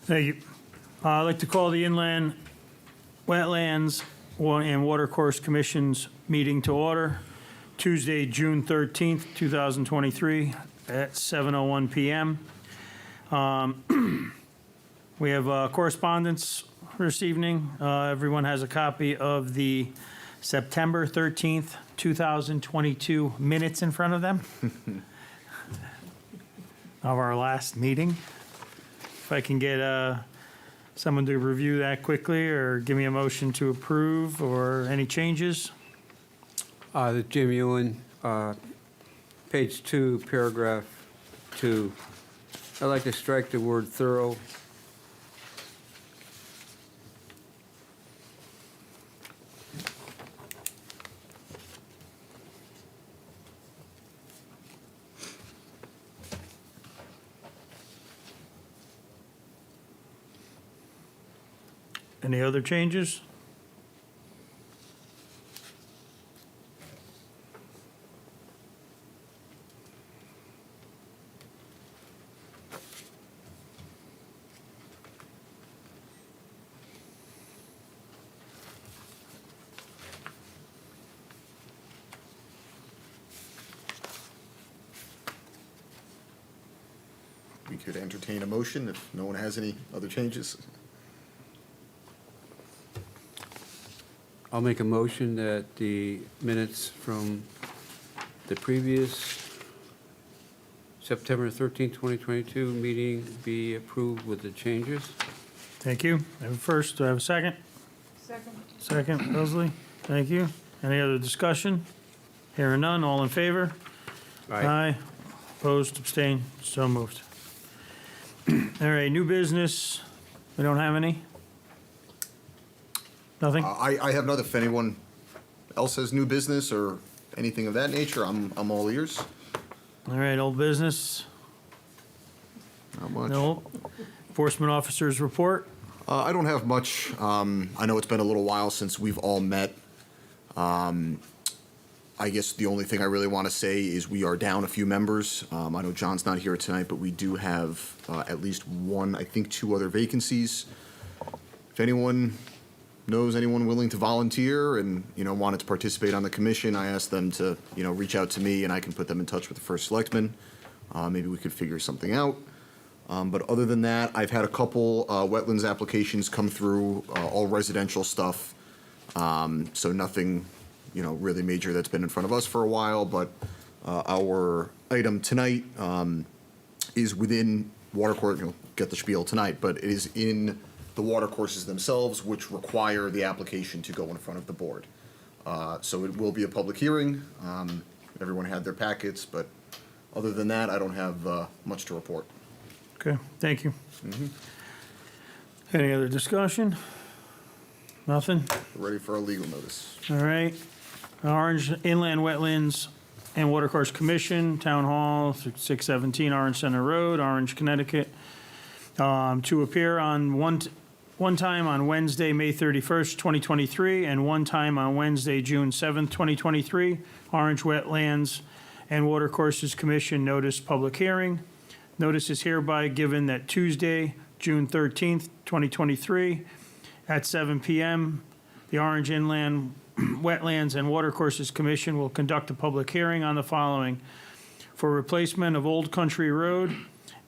Thank you. I'd like to call the Inland Wetlands and Watercourse Commission's meeting to order, Tuesday, June 13th, 2023, at 7:01 PM. We have correspondence for this evening. Everyone has a copy of the September 13th, 2022 minutes in front of them of our last meeting. If I can get someone to review that quickly or give me a motion to approve or any changes. The Jim Ewan, page 2, paragraph 2. I'd like to strike the word thorough. Any other changes? We could entertain a motion if no one has any other changes. I'll make a motion that the minutes from the previous September 13, 2022 meeting be approved with the changes. Thank you. I have a first. Do I have a second? Second. Second, Leslie. Thank you. Any other discussion? Hearing none. All in favor? Aye. Opposed, abstained, so moved. All right, new business. We don't have any? Nothing? I have none. If anyone else has new business or anything of that nature, I'm all ears. All right, old business. Not much. No. Enforcement officers report. I don't have much. I know it's been a little while since we've all met. I guess the only thing I really want to say is we are down a few members. I know John's not here tonight, but we do have at least one, I think two other vacancies. If anyone knows anyone willing to volunteer and, wanted to participate on the commission, I asked them to, reach out to me and I can put them in touch with the first selectman. Maybe we could figure something out. But other than that, I've had a couple wetlands applications come through, all residential stuff. So nothing, really major that's been in front of us for a while. But our item tonight is within Watercourse. You'll get the spiel tonight, but it is in the watercourses themselves, which require the application to go in front of the board. So it will be a public hearing. Everyone had their packets, but other than that, I don't have much to report. Okay, thank you. Any other discussion? Nothing? Ready for a legal notice. All right. Orange Inland Wetlands and Watercourse Commission, Town Hall, 617 Orange Center Road, Orange, Connecticut, to appear on one time on Wednesday, May 31st, 2023, and one time on Wednesday, June 7th, 2023. Orange Wetlands and Watercourses Commission notice public hearing. Notice is hereby given that Tuesday, June 13th, 2023, at 7 p.m., the Orange Inland Wetlands and Watercourses Commission will conduct a public hearing on the following: for replacement of Old Country Road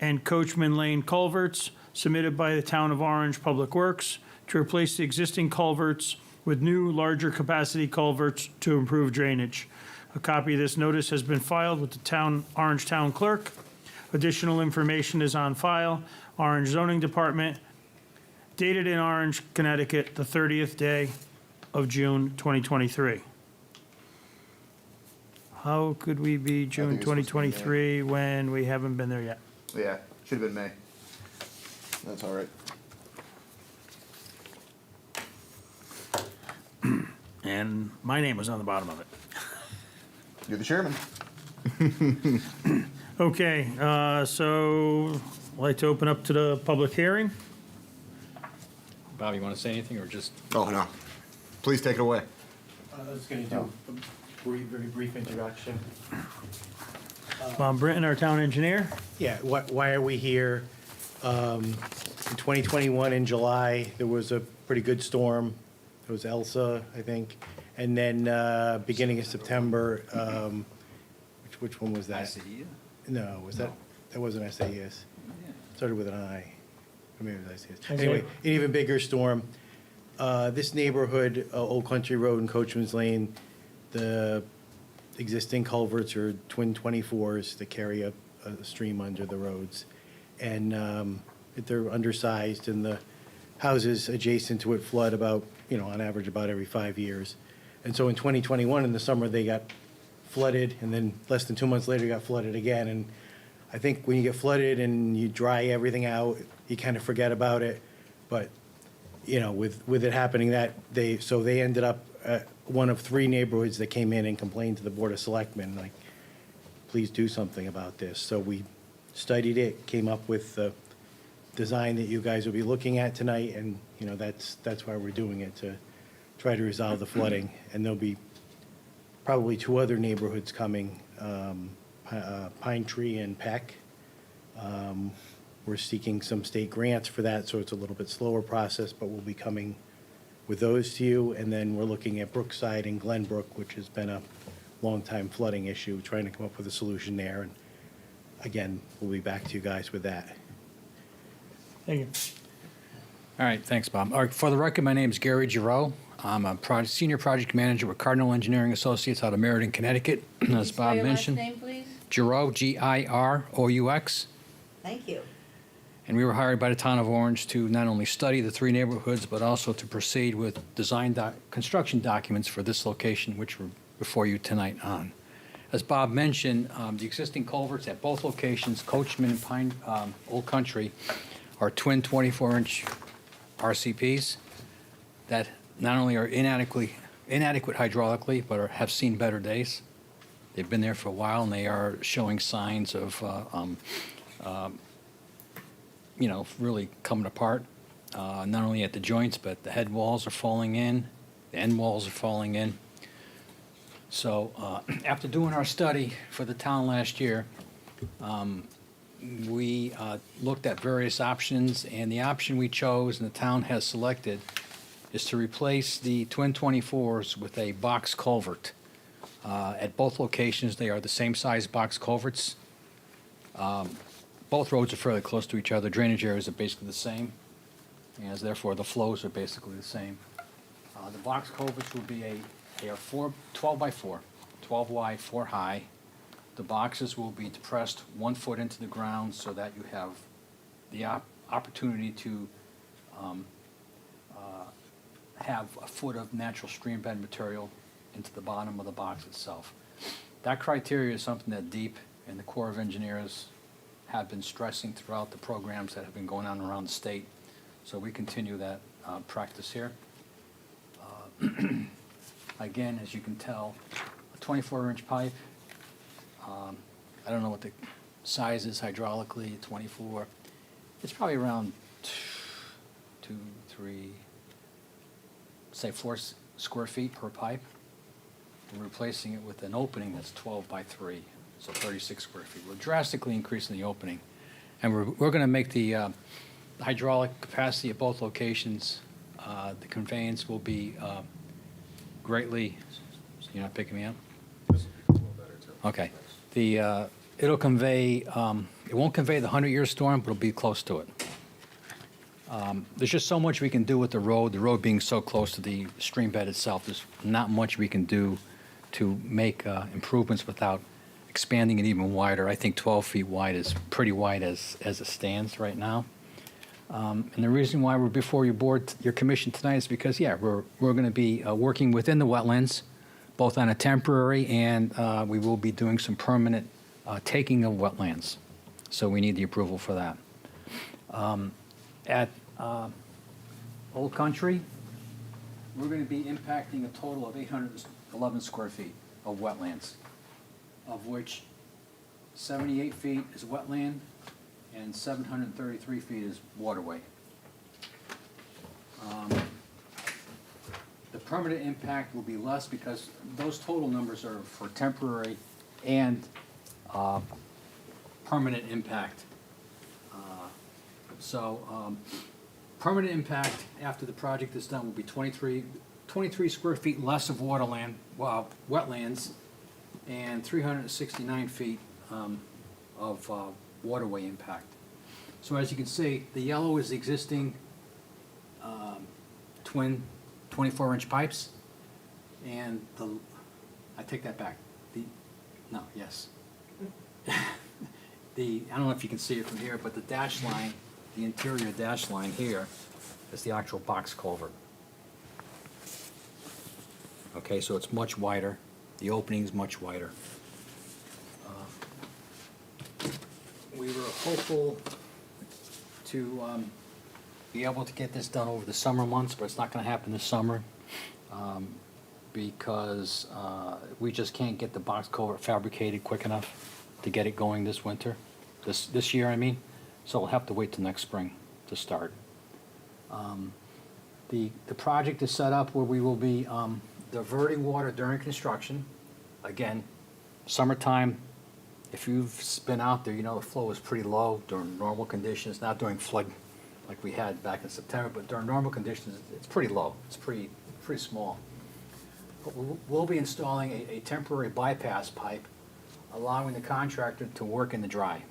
and Coachman Lane culverts submitted by the Town of Orange Public Works to replace the existing culverts with new, larger capacity culverts to improve drainage. A copy of this notice has been filed with the Orange Town Clerk. Additional information is on file. Orange Zoning Department, dated in Orange, Connecticut, the 30th day of June 2023. How could we be June it's supposed to be May. 2023 when we haven't been there yet? Yeah, should have been May. That's all right. And my name was on the bottom of it. You're the chairman. Okay, so I'd like to open up to the public hearing. Bob, you want to say anything or just? Oh, no. Please take it away. I was going to do a very brief introduction. Bob Britton, our town engineer. Yeah, why are we here? In 2021, in July, there was a pretty good storm. It was Elsa, I think. And then beginning of September, which one was that? No, was that, that wasn't SAES. Started with an I. Or maybe it was SAES. Anyway, an even bigger storm. This neighborhood, Old Country Road and Coachman's Lane, the existing culverts are twin 24s that carry a stream under the roads. And they're undersized, and the houses adjacent to it flood about, on average, about every 5 years. And so in 2021, in the summer, they got flooded, and then less than 2 months later, got flooded again. And I think when you get flooded and you dry everything out, you kind of forget about it. But, with it happening they ended up one of 3 neighborhoods that came in and complained to the Board of Selectmen, like, please do something about this. So we studied it, came up with the design that you guys will be looking at tonight, and, that's why we're doing it, to try to resolve the flooding. And there'll be probably 2 other neighborhoods coming, Pine Tree and Peck. We're seeking some state grants for that, so it's a little bit slower process, but we'll be coming with those to you. And then we're looking at Brookside and Glenbrook, which has been a long-time flooding issue, trying to come up with a solution there. And again, we'll be back to you guys with that. Thank you. All right, thanks, Bob. All right, for the record, my name is Gary Giroux. I'm a senior project manager with Cardinal Engineering Associates out of Meriden, Connecticut. As Spell Bob your last mentioned, name, please. Giroux, Giroux. Thank you. And we were hired by the town of Orange to not only study the 3 neighborhoods, but also to proceed with construction documents for this location, which we're before you tonight on. As Bob mentioned, the existing culverts at both locations, Coachman and Pine, Old Country, are twin 24-inch RCPs that not only are inadequate hydraulically, but have seen better days. They've been there for a while, and they are showing signs of, really coming apart, not only at the joints, but the head walls are falling in, the end walls are falling in. So after doing our study for the town last year, we looked at various options, and the option we chose and the town has selected is to replace the twin 24s with a box culvert. At both locations, they are the same size box culverts. Both roads are fairly close to each other. Drainage areas are basically the same, and therefore the flows are basically the same. The box culverts will be they are 12 by 4, 12 wide, 4 high. The boxes will be depressed 1 foot into the ground so that you have the opportunity to have a foot of natural stream bed material into the bottom of the box itself. That criteria is something that DEEP and the Corps of Engineers have been stressing throughout the programs that have been going on around the state. So we continue that practice here. Again, as you can tell, a 24-inch pipe. I don't know what the size is hydraulically, 24. It's probably around 2, 3, say 4 square feet per pipe. We're replacing it with an opening that's 12 by 3, so 36 square feet. We're drastically increasing the opening. And we're going to make the hydraulic capacity at both locations. The conveyance will be greatly, you're not picking me up? Okay. It'll convey, it won't convey the 100-year storm, but it'll be close to it. There's just so much we can do with the road being so close to the stream bed itself. There's not much we can do to make improvements without expanding it even wider. I think 12 feet wide is pretty wide as it stands right now. And the reason why we're before your commission tonight is because, we're going to be working within the wetlands, both on a temporary and we will be doing some permanent taking of wetlands. So we need the approval for that. At Old Country, we're going to be impacting a total of 811 square feet of wetlands, of which 78 feet is wetland and 733 feet is waterway. The permanent impact will be less because those total numbers are for temporary and permanent impact So, permanent impact after the project is done will be 23 square feet less of wetlands, and 369 feet of waterway impact. So as you can see, the yellow is existing twin 24-inch pipes, and I take that back. I don't know if you can see it from here, but the dash line, the interior dash line here is the actual box culvert. Okay, so it's much wider. The opening's much wider. We were hopeful to be able to get this done over the summer months, but it's not gonna happen this summer, because we just can't get the box culvert fabricated quick enough to get it going this winter, this year, I mean. So we'll have to wait till next spring to start. The project is set up where we will be diverting water during construction. Again, summertime, if you've been out there, you know the flow is pretty low during normal conditions, not during flood like we had back in September, but during normal conditions, it's pretty low. It's pretty small. But we'll be installing a temporary bypass pipe, allowing the contractor to work in the dry.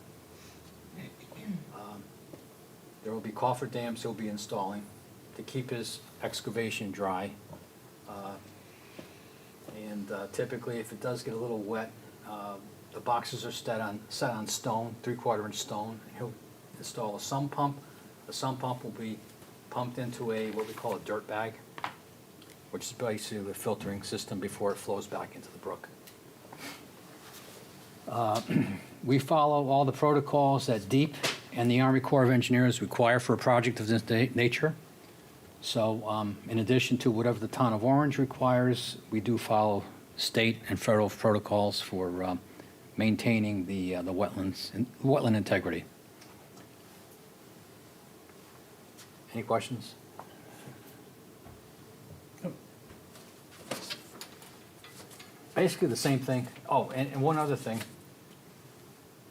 There will be cofferdams he'll be installing to keep his excavation dry. And typically, if it does get a little wet, the boxes are set on stone, 3/4 inch stone. He'll install a sump pump. The sump pump will be pumped into what we call a dirt bag, which is basically a filtering system before it flows back into the brook. We follow all the protocols that DEEP and the Army Corps of Engineers require for a project of this nature. So in addition to whatever the town of Orange requires, we do follow state and federal protocols for maintaining the wetlands and wetland integrity. Any questions? Basically the same thing. Oh, and one other thing.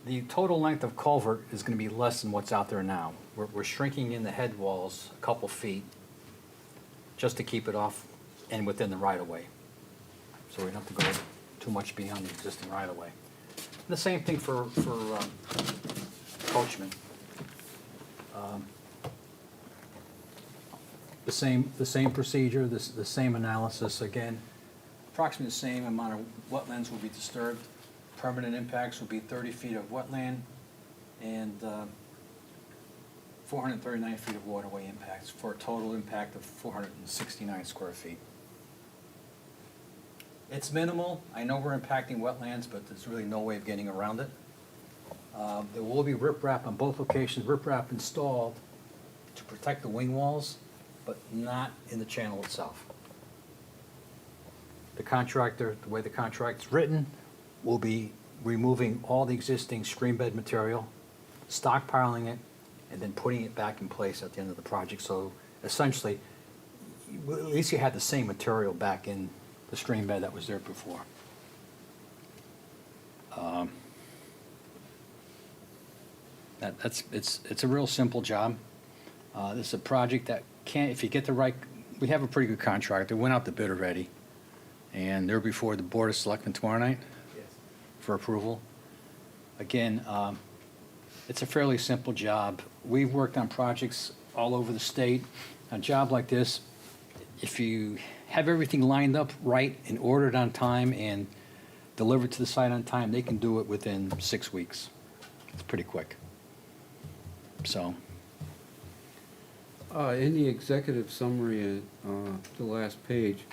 The total length of culvert is going to be less than what's out there now. We're shrinking in the head walls a couple feet just to keep it off and within the right-of-way. So we don't have to go too much beyond the existing right-of-way. The same thing for Coachman. The same procedure, the same analysis. Again, approximately the same amount of wetlands will be disturbed. Permanent impacts will be 30 feet of wetland and 439 feet of waterway impacts for a total impact of 469 square feet. It's minimal. I know we're impacting wetlands, but there's really no way of getting around it. There will be riprap on both locations, riprap installed to protect the wing walls, but not in the channel itself. The contractor, the way the contract's written, will be removing all the existing stream bed material, stockpiling it, and then putting it back in place at the end of the project. So essentially, at least you had the same material back in the stream bed that was there before. It's a real simple job. This is a project that if you get the right, we have a pretty good contractor, went out to bid already, and they're before the Board of Selectmen tomorrow night for approval. Again, it's a fairly simple job. We've worked on projects all over the state. A job like this, if you have everything lined up right and ordered on time and delivered to the site on time, they can do it within 6 weeks. It's pretty quick. So, In the executive summary, the last page,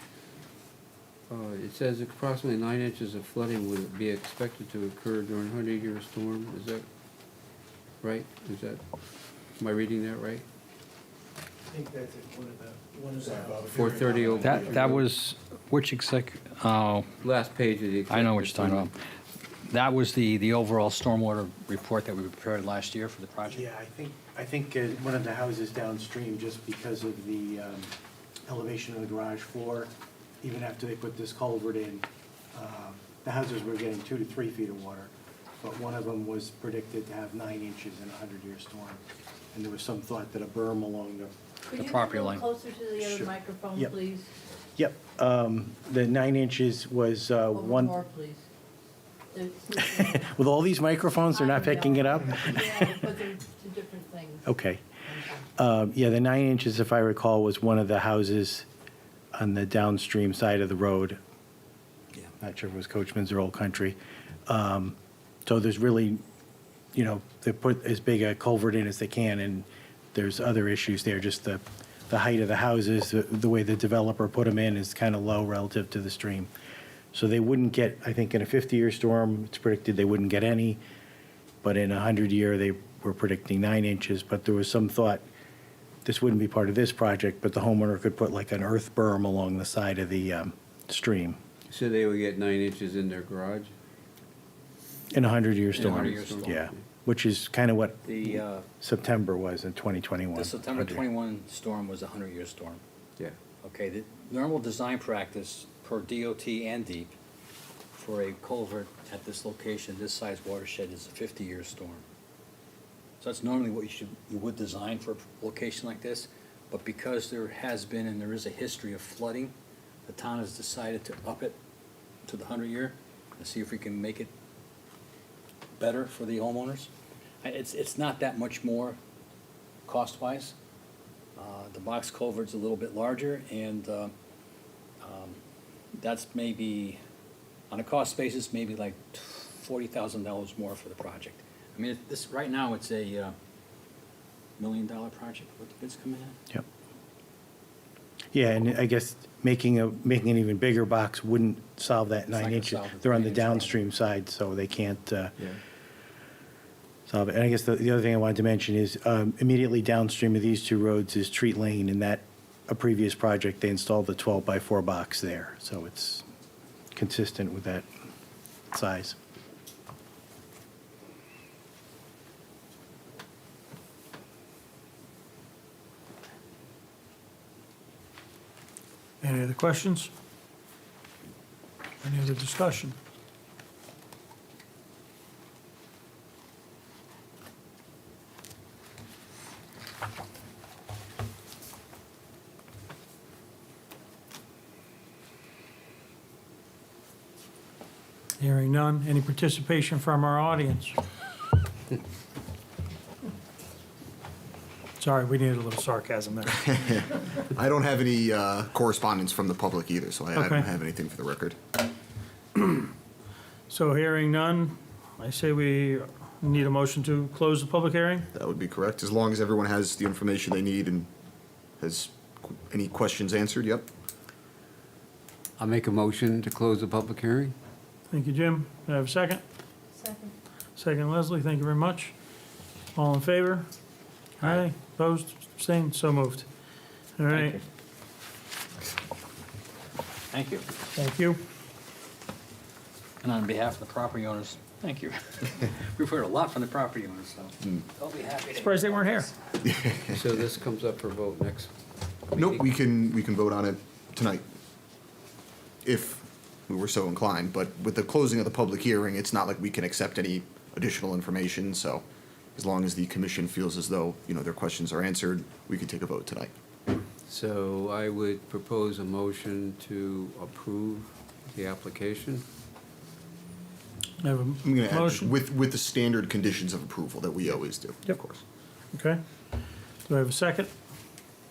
it says approximately 9 inches of flooding would be expected to occur during a 100-year storm. Is that right? Am I reading that right? I think that's one of the. 430 over. that was, which oh, Last page of the executive. I know what you're talking summary. about. That was the overall stormwater report that we prepared last year for the project? Yeah, I think one of the houses downstream, just because of the elevation of the garage floor, even after they put this culvert in, the houses were getting 2 to 3 feet of water, but one of them was predicted to have 9 inches in a 100-year storm. And there was some thought that a berm along the, The Could you property get a line. little closer to the other Sure. microphone, Yep. please? yep, the 9 inches was Over one, more, please. There's- with all these microphones, they're not I know. picking it up? Yeah, but they're two different things. Okay. Yeah, the 9 inches, if I recall, was one of the houses on the downstream side of the road. Yeah. Not sure if it was Coachman's or Old Country. So there's really, you know, they put as big a culvert in as they can, and there's other issues there. Just the height of the houses, the way the developer put them in is kind of low relative to the stream. So they wouldn't get, I think in a 50-year storm, it's predicted they wouldn't get any, but in a 100-year, they were predicting 9 inches. But there was some thought, this wouldn't be part of this project, but the homeowner could put like an earth berm along the side of the stream So they would get 9 inches in their garage? in a 100-year In a storm. 100-year storm. Yeah, which is kind of what The, September was in 2021. the September 21 storm was a 100-year storm. Yeah. Okay, the normal design practice per DOT and DEEP for a culvert at this location, this size watershed, is a 50-year storm. So that's normally what you would design for a location like this, but because there has been and there is a history of flooding, the town has decided to up it to the 100-year and see if we can make it better for the homeowners. It's not that much more cost-wise. The box culvert's a little bit larger, and that's maybe, on a cost basis, maybe like $40,000 more for the project. I mean, this, right now, it's a $1 million project, what the bids coming in. Yep. Yeah, and I guess making an even bigger box wouldn't solve that It's not 9 gonna inches. solve the They're on the 9-inch problem. downstream side, so they can't Yeah. solve it. And I guess the other thing I wanted to mention is immediately downstream of these two roads is Treat Lane, and that, a previous project, they installed the 12x4 box there, so it's consistent with that size. Any other questions? Any other discussion? Hearing none. Any participation from our audience? Sorry, we needed a little sarcasm there. I don't have any correspondence from the public either, so I Okay. don't have anything for the record. So hearing none, I say we need a motion to close the public hearing? That would be correct, as long as everyone has the information they need and has any questions answered, yep. I'll make a motion to close the public hearing. Thank you, Jim. Do I have a second? Second. Second, Leslie. Thank you very much. All in favor? Aye. Opposed? Abstained? So moved. All right. Thank you. Thank you. And on behalf of the property owners, thank you. We've heard a lot from the property owners, so they'll be happy to. Surprised they weren't here. So this comes up for vote next Nope, meeting? we can vote on it tonight, if we were so inclined, but with the closing of the public hearing, it's not like we can accept any additional information, so as long as the commission feels as though, you know, their questions are answered, we can take a vote tonight. So I would propose a motion to approve the application. I have I'm gonna a add, motion. with the standard conditions of approval that we always do, Yep. of course. Okay. Do I have a second?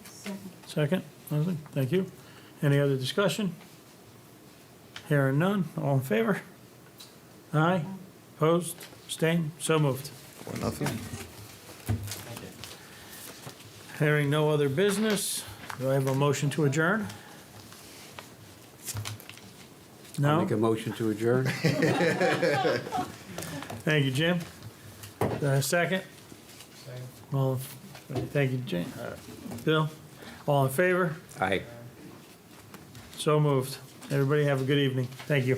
Second. Second, Leslie. Thank you. Any other discussion? Hearing none. All in favor? Aye. Opposed? Abstained? So moved. 4-0. Hearing no other business, do I have a motion to adjourn? I'll No? make a motion to adjourn. Thank you, Jim. Second? All, thank you, Jim. Bill? All in favor? Aye. So moved. Everybody have a good evening. Thank you.